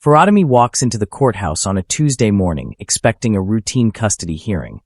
Faradami walks into the courthouse on a Tuesday morning expecting a routine custody hearing.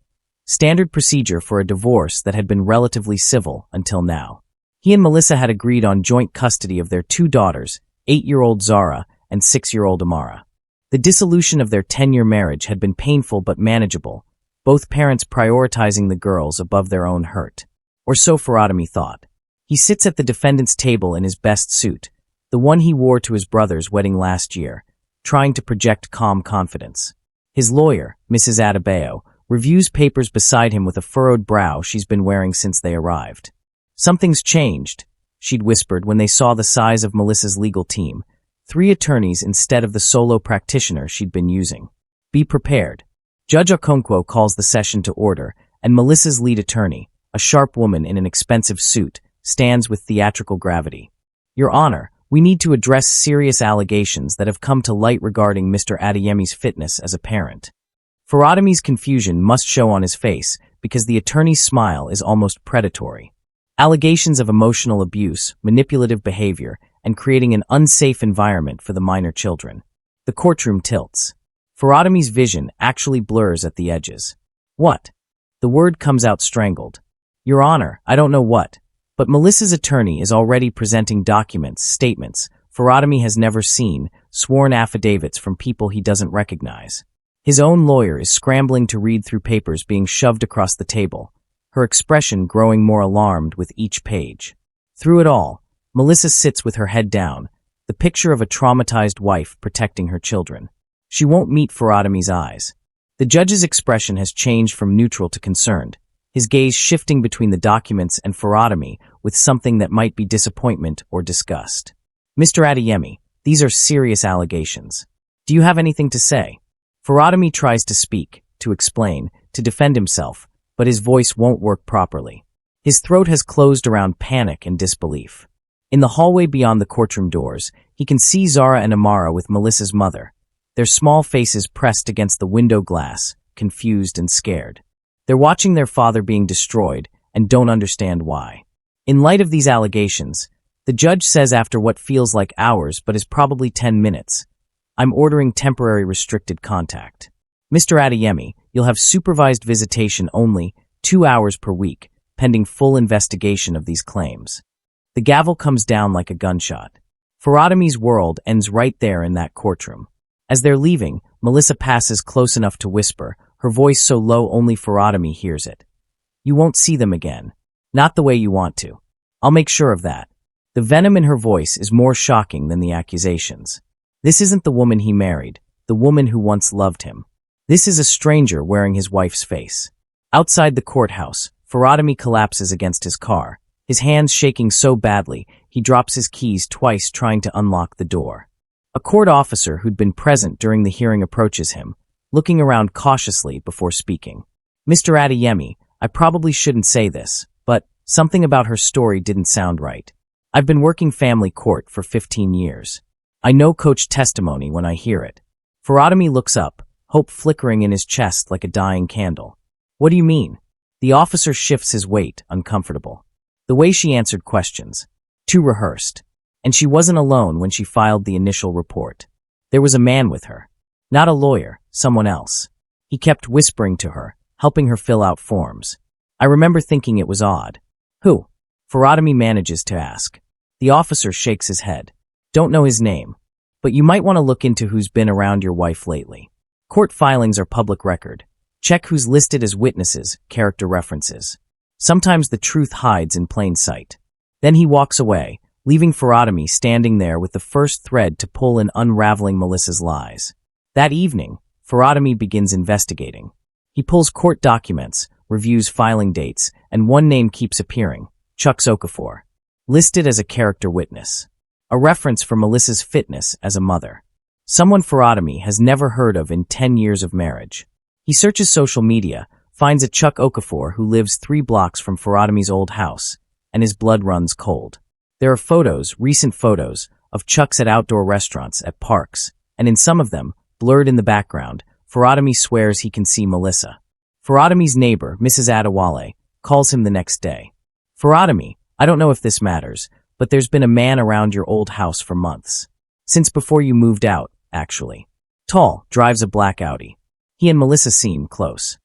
Standard procedure for a divorce that had been relatively civil until now. He and Melissa had agreed on joint custody of their 2 daughters, 8-year-old Zara and 6-year-old Amara. The dissolution of their 10-year marriage had been painful but manageable, both parents prioritizing the girls above their own hurt. Or so Faradami thought. He sits at the defendant's table in his best suit, the one he wore to his brother's wedding last year, trying to project calm confidence. His lawyer, Mrs. Adebayo, reviews papers beside him with a furrowed brow she's been wearing since they arrived. "Something's changed," she'd whispered when they saw the size of Melissa's legal team, 3 attorneys instead of the solo practitioner she'd been using. "Be prepared." Judge Okonkwo calls the session to order, and Melissa's lead attorney, a sharp woman in an expensive suit, stands with theatrical gravity. "Your Honor, we need to address serious allegations that have come to light regarding Mr. Adeyemi's fitness as a parent." Faradami's confusion must show on his face because the attorney's smile is almost predatory. Allegations of emotional abuse, manipulative behavior, and creating an unsafe environment for the minor children. The courtroom tilts. Faradami's vision actually blurs at the edges. "What?" The word comes out strangled. "Your Honor, I don't know what." But Melissa's attorney is already presenting documents, statements Faradami has never seen, sworn affidavits from people he doesn't recognize. His own lawyer is scrambling to read through papers being shoved across the table, her expression growing more alarmed with each page. Through it all, Melissa sits with her head down, the picture of a traumatized wife protecting her children. She won't meet Faradami's eyes. The judge's expression has changed from neutral to concerned, his gaze shifting between the documents and Faradami with something that might be disappointment or disgust. "Mr. Adeyemi, these are serious allegations. Do you have anything to say?" Faradami tries to speak, to explain, to defend himself, but his voice won't work properly. His throat has closed around panic and disbelief. In the hallway beyond the courtroom doors, he can see Zara and Amara with Melissa's mother, their small faces pressed against the window glass, confused and scared. They're watching their father being destroyed and don't understand why. In light of these allegations, the judge says after what feels like hours but is probably 10 minutes, "I'm ordering temporary restricted contact. Mr. Adeyemi, you'll have supervised visitation only 2 hours per week, pending full investigation of these claims." The gavel comes down like a gunshot. Faradami's world ends right there in that courtroom. As they're leaving, Melissa passes close enough to whisper, her voice so low only Faradami hears it. "You won't see them again. Not the way you want to. I'll make sure of that." The venom in her voice is more shocking than the accusations. This isn't the woman he married, the woman who once loved him. This is a stranger wearing his wife's face. Outside the courthouse, Faradami collapses against his car, his hands shaking so badly he drops his keys twice trying to unlock the door. A court officer who'd been present during the hearing approaches him, looking around cautiously before speaking. "Mr. Adeyemi, I probably shouldn't say this, but something about her story didn't sound right. I've been working family court for 15 years. I know coach testimony when I hear it." Faradami looks up, hope flickering in his chest like a dying candle. "What do you mean?" The officer shifts his weight, uncomfortable. The way she answered questions. Too rehearsed. And she wasn't alone when she filed the initial report. There was a man with her. Not a lawyer, someone else. He kept whispering to her, helping her fill out forms. I remember thinking it was odd. "Who?" Faradami manages to ask. The officer shakes his head. "Don't know his name. But you might want to look into who's been around your wife lately. Court filings are public record. Check who's listed as witnesses, character references. Sometimes the truth hides in plain sight." Then he walks away, leaving Faradami standing there with the first thread to pull in unraveling Melissa's lies. That evening, Faradami begins investigating. He pulls court documents, reviews filing dates, and one name keeps appearing, Chuck Okafor, listed as a character witness. A reference for Melissa's fitness as a mother. Someone Faradami has never heard of in 10 years of marriage. He searches social media, finds a Chuck Okafor who lives 3 blocks from Faradami's old house, and his blood runs cold. There are photos, recent photos, of Chucks at outdoor restaurants, at parks, and in some of them, blurred in the background, Faradami swears he can see Melissa. Faradami's neighbor, Mrs. Adewale, calls him the next day. "Faradami, I don't know if this matters, but there's been a man around your old house for months. Since before you moved out, actually. Tall, drives a black Audi. He and Melissa seem close.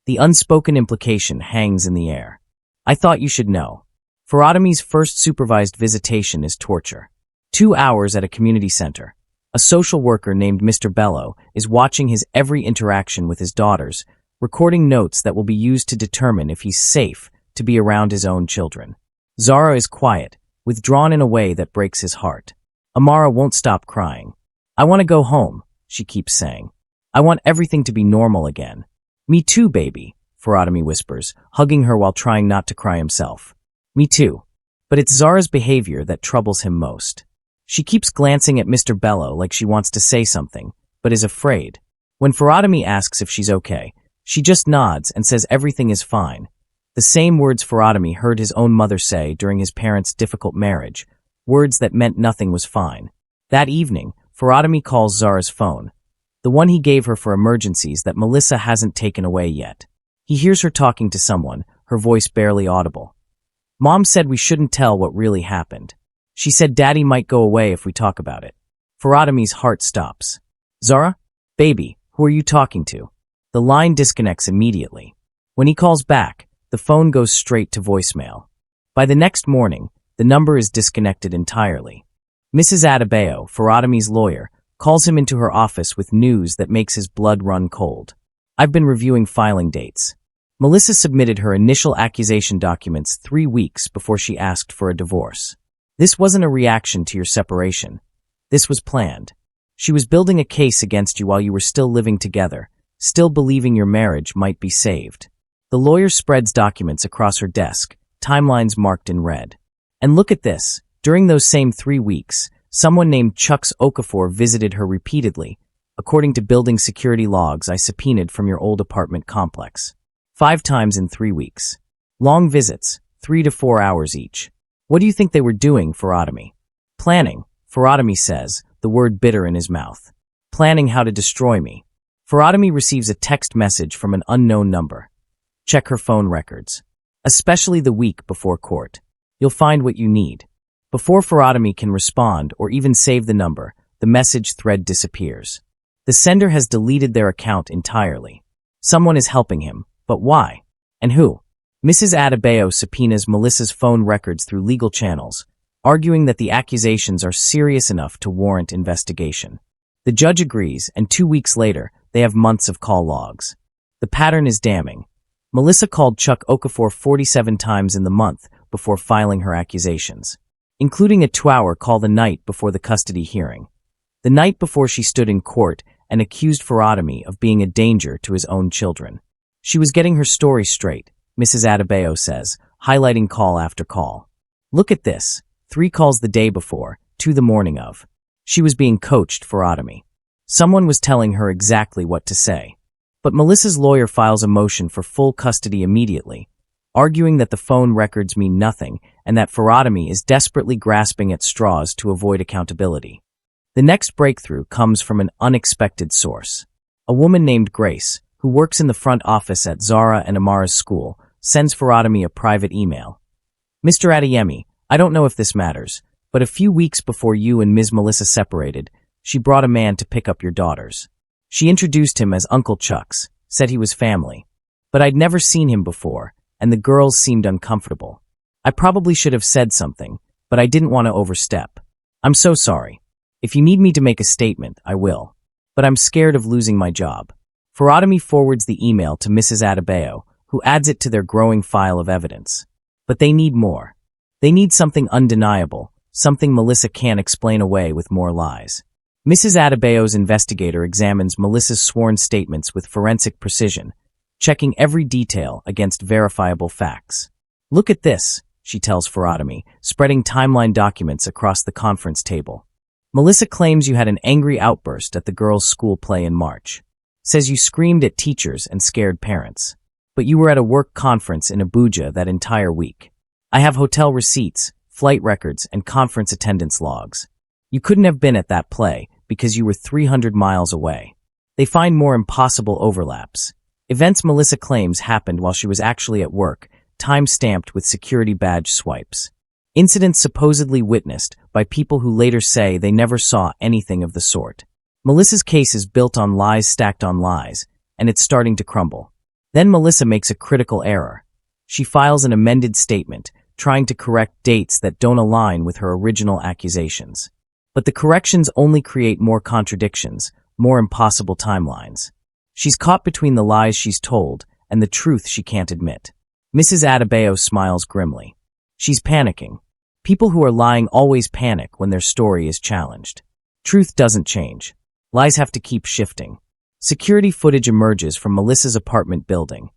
The unspoken implication hangs in the air. I thought you should know. Faradami's first supervised visitation is torture. 2 hours at a community center. A social worker named Mr. Bello is watching his every interaction with his daughters, recording notes that will be used to determine if he's safe to be around his own children. Zara is quiet, withdrawn in a way that breaks his heart. Amara won't stop crying. I want to go home, she keeps saying. I want everything to be normal again. Me too, baby, Faradami whispers, hugging her while trying not to cry himself. Me too. But it's Zara's behavior that troubles him most. She keeps glancing at Mr. Bello like she wants to say something, but is afraid. When Faradami asks if she's okay, she just nods and says everything is fine. The same words Faradami heard his own mother say during his parents' difficult marriage, words that meant nothing was fine. That evening, Faradami calls Zara's phone, the one he gave her for emergencies that Melissa hasn't taken away yet. He hears her talking to someone, her voice barely audible. Mom said we shouldn't tell what really happened. She said Daddy might go away if we talk about it. Faradami's heart stops. Zara? Baby, who are you talking to? The line disconnects immediately. When he calls back, the phone goes straight to voicemail. By the next morning, the number is disconnected entirely. Mrs. Adebayo, Faradami's lawyer, calls him into her office with news that makes his blood run cold. I've been reviewing filing dates. Melissa submitted her initial accusation documents 3 weeks before she asked for a divorce. This wasn't a reaction to your separation. This was planned. She was building a case against you while you were still living together, still believing your marriage might be saved. The lawyer spreads documents across her desk, timelines marked in red. And look at this. During those same 3 weeks, someone named Chucks Okafor visited her repeatedly, according to building security logs I subpoenaed from your old apartment complex. 5 times in 3 weeks. Long visits, 3 to 4 hours each. What do you think they were doing, Faradami? Planning, Faradami says, the word bitter in his mouth. Planning how to destroy me. Faradami receives a text message from an unknown number. Check her phone records. Especially the week before court. You'll find what you need. Before Faradami can respond or even save the number, the message thread disappears. The sender has deleted their account entirely. Someone is helping him, but why? And who? Mrs. Adebayo subpoenas Melissa's phone records through legal channels, arguing that the accusations are serious enough to warrant investigation. The judge agrees, and 2 weeks later, they have months of call logs. The pattern is damning. Melissa called Chuck Okafor 47 times in the month before filing her accusations, including a 2-hour call the night before the custody hearing. The night before she stood in court and accused Faradami of being a danger to his own children. She was getting her story straight, Mrs. Adebayo says, highlighting call after call. Look at this. 3 calls the day before, 2 the morning of. She was being coached, Faradami. Someone was telling her exactly what to say. But Melissa's lawyer files a motion for full custody immediately, arguing that the phone records mean nothing and that Faradami is desperately grasping at straws to avoid accountability. The next breakthrough comes from an unexpected source. A woman named Grace, who works in the front office at Zara and Amara's school, sends Faradami a private email. Mr. Adeyemi, I don't know if this matters, but a few weeks before you and Ms. Melissa separated, she brought a man to pick up your daughters. She introduced him as Uncle Chucks, said he was family. But I'd never seen him before, and the girls seemed uncomfortable. I probably should have said something, but I didn't want to overstep. I'm so sorry. If you need me to make a statement, I will. But I'm scared of losing my job. Faradami forwards the email to Mrs. Adebayo, who adds it to their growing file of evidence. But they need more. They need something undeniable, something Melissa can't explain away with more lies. Mrs. Adebayo's investigator examines Melissa's sworn statements with forensic precision, checking every detail against verifiable facts. Look at this, she tells Faradami, spreading timeline documents across the conference table. Melissa claims you had an angry outburst at the girls' school play in March. Says you screamed at teachers and scared parents. But you were at a work conference in Abuja that entire week. I have hotel receipts, flight records, and conference attendance logs. You couldn't have been at that play because you were 300 miles away. They find more impossible overlaps. Events Melissa claims happened while she was actually at work, time-stamped with security badge swipes. Incidents supposedly witnessed by people who later say they never saw anything of the sort. Melissa's case is built on lies stacked on lies, and it's starting to crumble. Then Melissa makes a critical error. She files an amended statement, trying to correct dates that don't align with her original accusations. But the corrections only create more contradictions, more impossible timelines. She's caught between the lies she's told and the truth she can't admit. Mrs. Adebayo smiles grimly. She's panicking. People who are lying always panic when their story is challenged. Truth doesn't change. Lies have to keep shifting. Security footage emerges from Melissa's apartment building.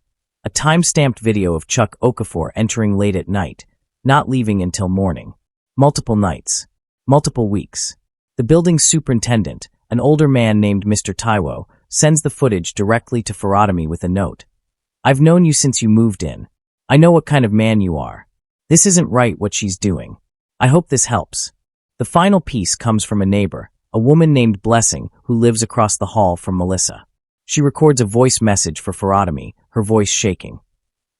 A time-stamped video of Chuck Okafor entering late at night, not leaving until morning. Multiple nights. Multiple weeks. The building's superintendent, an older man named Mr. Taiwo, sends the footage directly to Faradami with a note. I've known you since you moved in. I know what kind of man you are. This isn't right what she's doing. I hope this helps. The final piece comes from a neighbor, a woman named Blessing, who lives across the hall from Melissa. She records a voice message for Faradami, her voice shaking.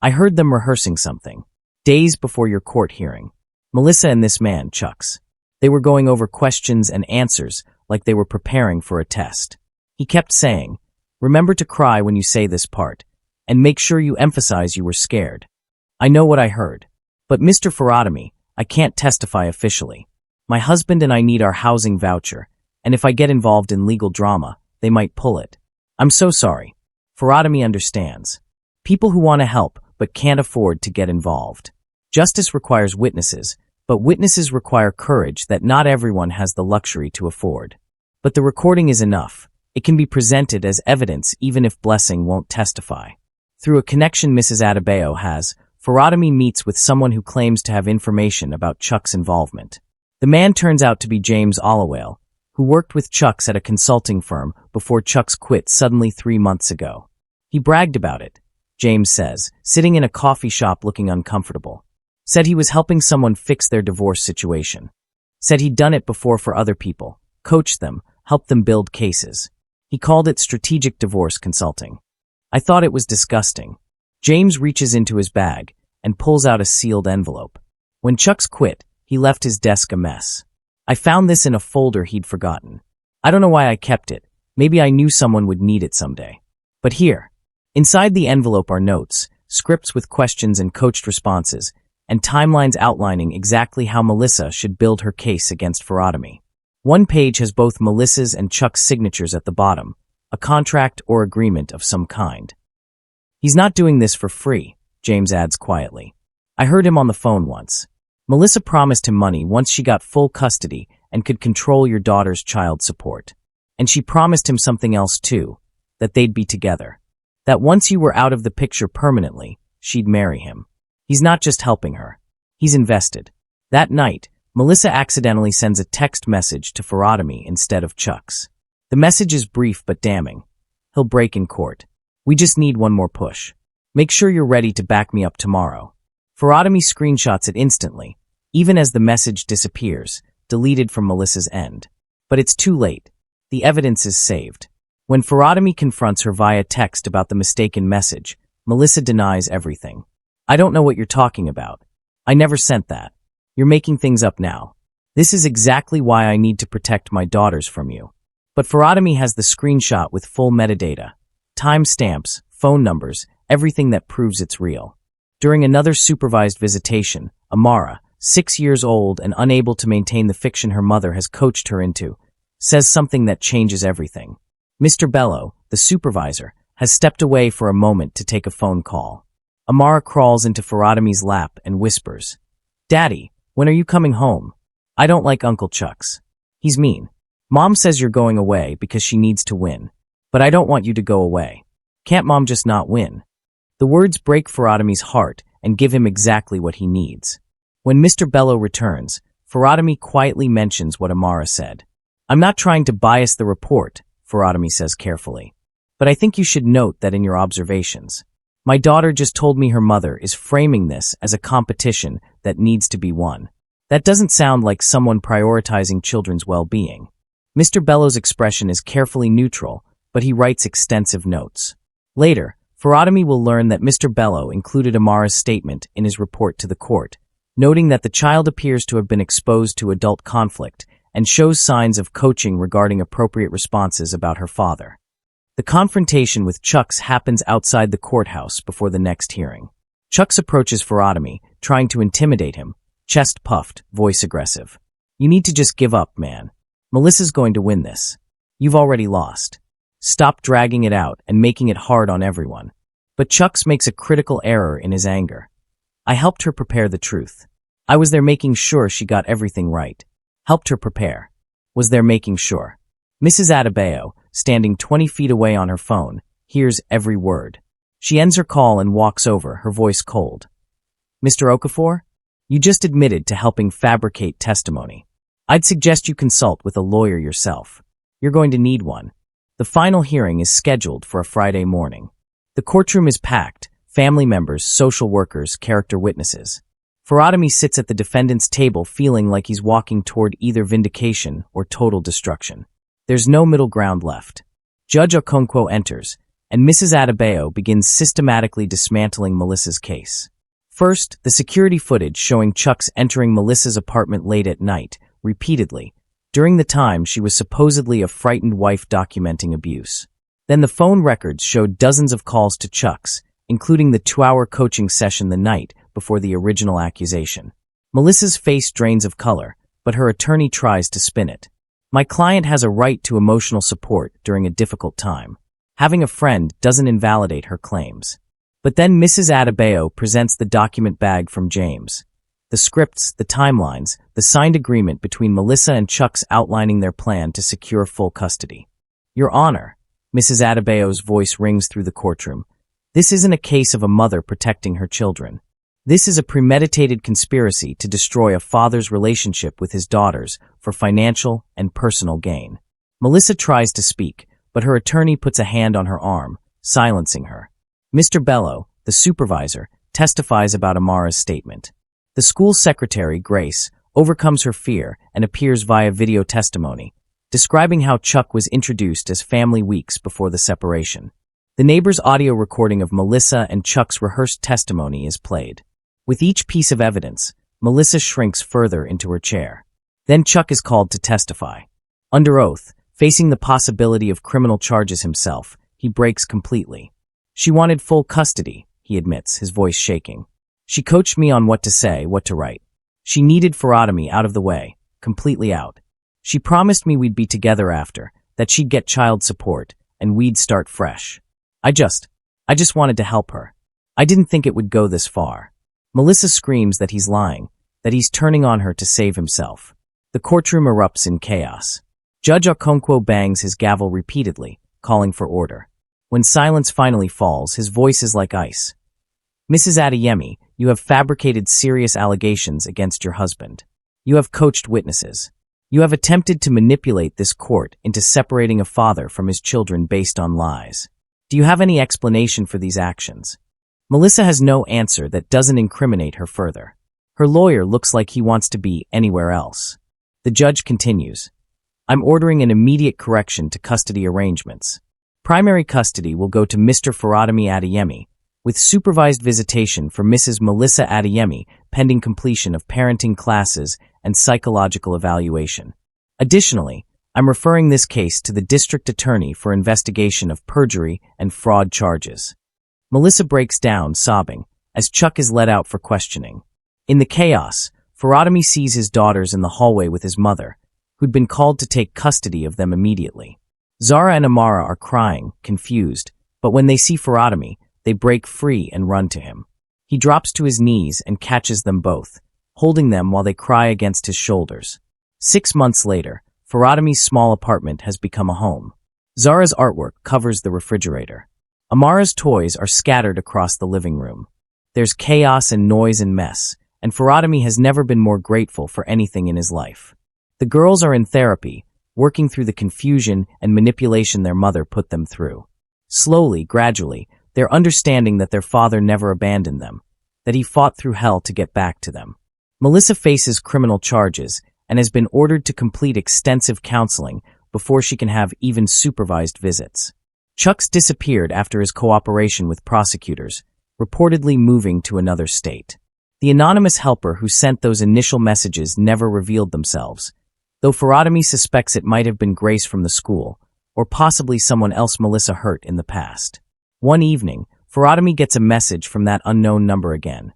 I heard them rehearsing something. Days before your court hearing. Melissa and this man, Chucks. They were going over questions and answers like they were preparing for a test. He kept saying, remember to cry when you say this part, and make sure you emphasize you were scared. I know what I heard. But Mr. Faradami, I can't testify officially. My husband and I need our housing voucher, and if I get involved in legal drama, they might pull it. I'm so sorry. Faradami understands. People who want to help but can't afford to get involved. Justice requires witnesses, but witnesses require courage that not everyone has the luxury to afford. But the recording is enough. It can be presented as evidence even if Blessing won't testify. Through a connection Mrs. Adebayo has, Faradami meets with someone who claims to have information about Chuck's involvement. The man turns out to be James Allowale, who worked with Chuck's at a consulting firm before Chuck's quit suddenly 3 months ago. He bragged about it, James says, sitting in a coffee shop looking uncomfortable. Said he was helping someone fix their divorce situation. Said he'd done it before for other people, coached them, helped them build cases. He called it strategic divorce consulting. I thought it was disgusting. James reaches into his bag and pulls out a sealed envelope. When Chuck's quit, he left his desk a mess. I found this in a folder he'd forgotten. I don't know why I kept it. Maybe I knew someone would need it someday. But here, inside the envelope are notes, scripts with questions and coached responses, and timelines outlining exactly how Melissa should build her case against Faradami. One page has both Melissa's and Chuck's signatures at the bottom, a contract or agreement of some kind. He's not doing this for free, James adds quietly. I heard him on the phone once. Melissa promised him money once she got full custody and could control your daughter's child support. And she promised him something else too, that they'd be together. That once you were out of the picture permanently, she'd marry him. He's not just helping her. He's invested. That night, Melissa accidentally sends a text message to Faradami instead of Chuck's. The message is brief but damning. He'll break in court. We just need one more push. Make sure you're ready to back me up tomorrow. Faradami screenshots it instantly, even as the message disappears, deleted from Melissa's end. But it's too late. The evidence is saved. When Faradami confronts her via text about the mistaken message, Melissa denies everything. I don't know what you're talking about. I never sent that. You're making things up now. This is exactly why I need to protect my daughters from you. But Faradami has the screenshot with full metadata. Timestamps, phone numbers, everything that proves it's real. During another supervised visitation, Amara, 6 years old and unable to maintain the fiction her mother has coached her into, says something that changes everything. Mr. Bello, the supervisor, has stepped away for a moment to take a phone call. Amara crawls into Faradami's lap and whispers, Daddy, when are you coming home? I don't like Uncle Chuck's. He's mean. Mom says you're going away because she needs to win. But I don't want you to go away. Can't Mom just not win? The words break Faradami's heart and give him exactly what he needs. When Mr. Bello returns, Faradami quietly mentions what Amara said. I'm not trying to bias the report, Faradami says carefully. But I think you should note that in your observations. My daughter just told me her mother is framing this as a competition that needs to be won. That doesn't sound like someone prioritizing children's well-being. Mr. Bello's expression is carefully neutral, but he writes extensive notes. Later, Faradami will learn that Mr. Bello included Amara's statement in his report to the court, noting that the child appears to have been exposed to adult conflict and shows signs of coaching regarding appropriate responses about her father. The confrontation with Chucks happens outside the courthouse before the next hearing. Chucks approaches Faradami, trying to intimidate him, chest puffed, voice aggressive. "You need to just give up, man. Melissa's going to win this. You've already lost. Stop dragging it out and making it hard on everyone." But Chucks makes a critical error in his anger. "I helped her prepare the truth. I was there making sure she got everything right. Helped her prepare. Was there making sure." Mrs. Adebayo, standing 20 feet away on her phone, hears every word. She ends her call and walks over, her voice cold. "Mr. Okafor, you just admitted to helping fabricate testimony. I'd suggest you consult with a lawyer yourself. You're going to need one." The final hearing is scheduled for a Friday morning. The courtroom is packed, family members, social workers, character witnesses. Faradami sits at the defendant's table feeling like he's walking toward either vindication or total destruction. There's no middle ground left. Judge Okonkwo enters, and Mrs. Adebayo begins systematically dismantling Melissa's case. First, the security footage showing Chucks entering Melissa's apartment late at night, repeatedly, during the time she was supposedly a frightened wife documenting abuse. Then the phone records showed dozens of calls to Chucks, including the 2-hour coaching session the night before the original accusation. Melissa's face drains of color, but her attorney tries to spin it. "My client has a right to emotional support during a difficult time. Having a friend doesn't invalidate her claims." But then Mrs. Adebayo presents the document bag from James. The scripts, the timelines, the signed agreement between Melissa and Chucks outlining their plan to secure full custody. "Your Honor," Mrs. Adebayo's voice rings through the courtroom, "this isn't a case of a mother protecting her children. This is a premeditated conspiracy to destroy a father's relationship with his daughters for financial and personal gain." Melissa tries to speak, but her attorney puts a hand on her arm, silencing her. Mr. Bello, the supervisor, testifies about Amara's statement. The school secretary, Grace, overcomes her fear and appears via video testimony, describing how Chuck was introduced as family weeks before the separation. The neighbor's audio recording of Melissa and Chuck's rehearsed testimony is played. With each piece of evidence, Melissa shrinks further into her chair. Then Chuck is called to testify. Under oath, facing the possibility of criminal charges himself, he breaks completely. "She wanted full custody," he admits, his voice shaking. "She coached me on what to say, what to write. She needed Faradami out of the way, completely out. She promised me we'd be together after, that she'd get child support, and we'd start fresh. I just wanted to help her. I didn't think it would go this far." Melissa screams that he's lying, that he's turning on her to save himself. The courtroom erupts in chaos. Judge Okonkwo bangs his gavel repeatedly, calling for order. When silence finally falls, his voice is like ice. "Mrs. Adeyemi, you have fabricated serious allegations against your husband. You have coached witnesses. You have attempted to manipulate this court into separating a father from his children based on lies. Do you have any explanation for these actions?" Melissa has no answer that doesn't incriminate her further. Her lawyer looks like he wants to be anywhere else. The judge continues, "I'm ordering an immediate correction to custody arrangements. Primary custody will go to Mr. Faradami Adeyemi, with supervised visitation for Mrs. Melissa Adeyemi pending completion of parenting classes and psychological evaluation. Additionally, I'm referring this case to the district attorney for investigation of perjury and fraud charges." Melissa breaks down, sobbing, as Chuck is led out for questioning. In the chaos, Faradami sees his daughters in the hallway with his mother, who'd been called to take custody of them immediately. Zara and Amara are crying, confused, but when they see Faradami, they break free and run to him. He drops to his knees and catches them both, holding them while they cry against his shoulders. 6 months later, Faradami's small apartment has become a home. Zara's artwork covers the refrigerator. Amara's toys are scattered across the living room. There's chaos and noise and mess, and Faradami has never been more grateful for anything in his life. The girls are in therapy, working through the confusion and manipulation their mother put them through. Slowly, gradually, they're understanding that their father never abandoned them, that he fought through hell to get back to them. Melissa faces criminal charges and has been ordered to complete extensive counseling before she can have even supervised visits. Chuck's disappeared after his cooperation with prosecutors, reportedly moving to another state. The anonymous helper who sent those initial messages never revealed themselves, though Faradami suspects it might have been Grace from the school, or possibly someone else Melissa hurt in the past. One evening, Faradami gets a message from that unknown number again.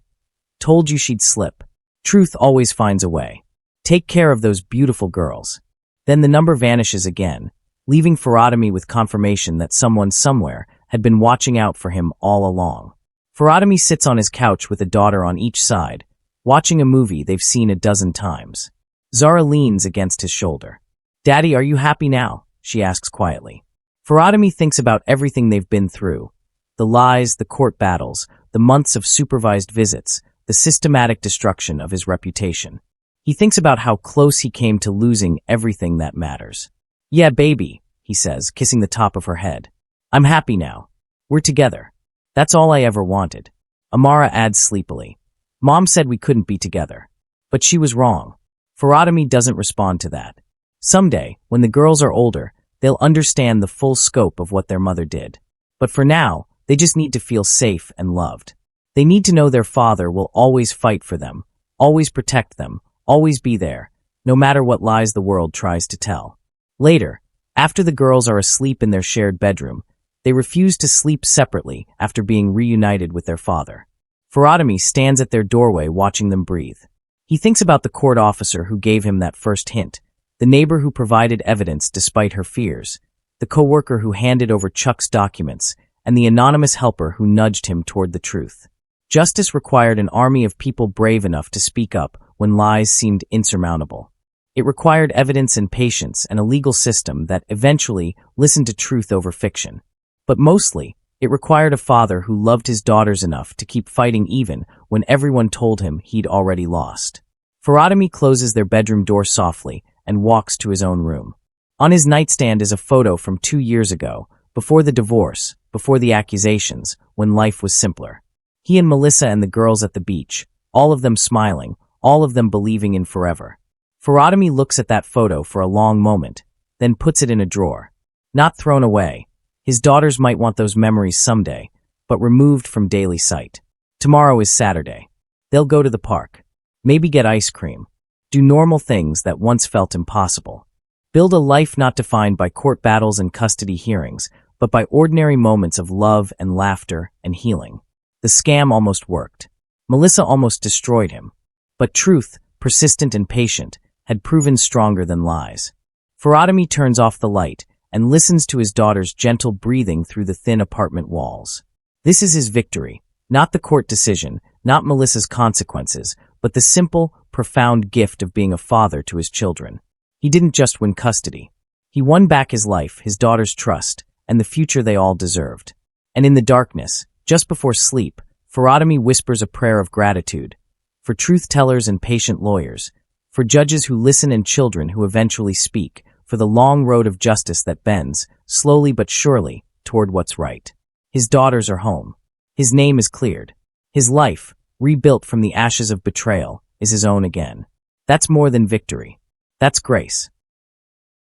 Told you she'd slip. Truth always finds a way. Take care of those beautiful girls. Then the number vanishes again, leaving Faradami with confirmation that someone somewhere had been watching out for him all along. Faradami sits on his couch with a daughter on each side, watching a movie they've seen a dozen times. Zara leans against his shoulder. "Daddy, are you happy now?" she asks quietly. Faradami thinks about everything they've been through. The lies, the court battles, the months of supervised visits, the systematic destruction of his reputation. He thinks about how close he came to losing everything that matters. "Yeah, baby," he says, kissing the top of her head. "I'm happy now. We're together. That's all I ever wanted." Amara adds sleepily. "Mom said we couldn't be together. But she was wrong." Faradami doesn't respond to that. Someday, when the girls are older, they'll understand the full scope of what their mother did. But for now, they just need to feel safe and loved. They need to know their father will always fight for them, always protect them, always be there, no matter what lies the world tries to tell. Later, after the girls are asleep in their shared bedroom, they refuse to sleep separately after being reunited with their father. Faradami stands at their doorway watching them breathe. He thinks about the court officer who gave him that first hint, the neighbor who provided evidence despite her fears, the coworker who handed over Chuck's documents, and the anonymous helper who nudged him toward the truth. Justice required an army of people brave enough to speak up when lies seemed insurmountable. It required evidence and patience and a legal system that eventually listened to truth over fiction. But mostly, it required a father who loved his daughters enough to keep fighting even when everyone told him he'd already lost. Faradami closes their bedroom door softly and walks to his own room. On his nightstand is a photo from 2 years ago, before the divorce, before the accusations, when life was simpler. He and Melissa and the girls at the beach, all of them smiling, all of them believing in forever. Faradami looks at that photo for a long moment, then puts it in a drawer. Not thrown away. His daughters might want those memories someday, but removed from daily sight. Tomorrow is Saturday. They'll go to the park. Maybe get ice cream. Do normal things that once felt impossible. Build a life not defined by court battles and custody hearings, but by ordinary moments of love and laughter and healing. The scam almost worked. Melissa almost destroyed him. But truth, persistent and patient, had proven stronger than lies. Faradami turns off the light and listens to his daughter's gentle breathing through the thin apartment walls. This is his victory, not the court decision, not Melissa's consequences, but the simple, profound gift of being a father to his children. He didn't just win custody. He won back his life, his daughter's trust, and the future they all deserved. And in the darkness, just before sleep, Faradami whispers a prayer of gratitude for truth-tellers and patient lawyers, for judges who listen and children who eventually speak, for the long road of justice that bends, slowly but surely, toward what's right. His daughters are home. His name is cleared. His life, rebuilt from the ashes of betrayal, is his own again. That's more than victory. That's grace.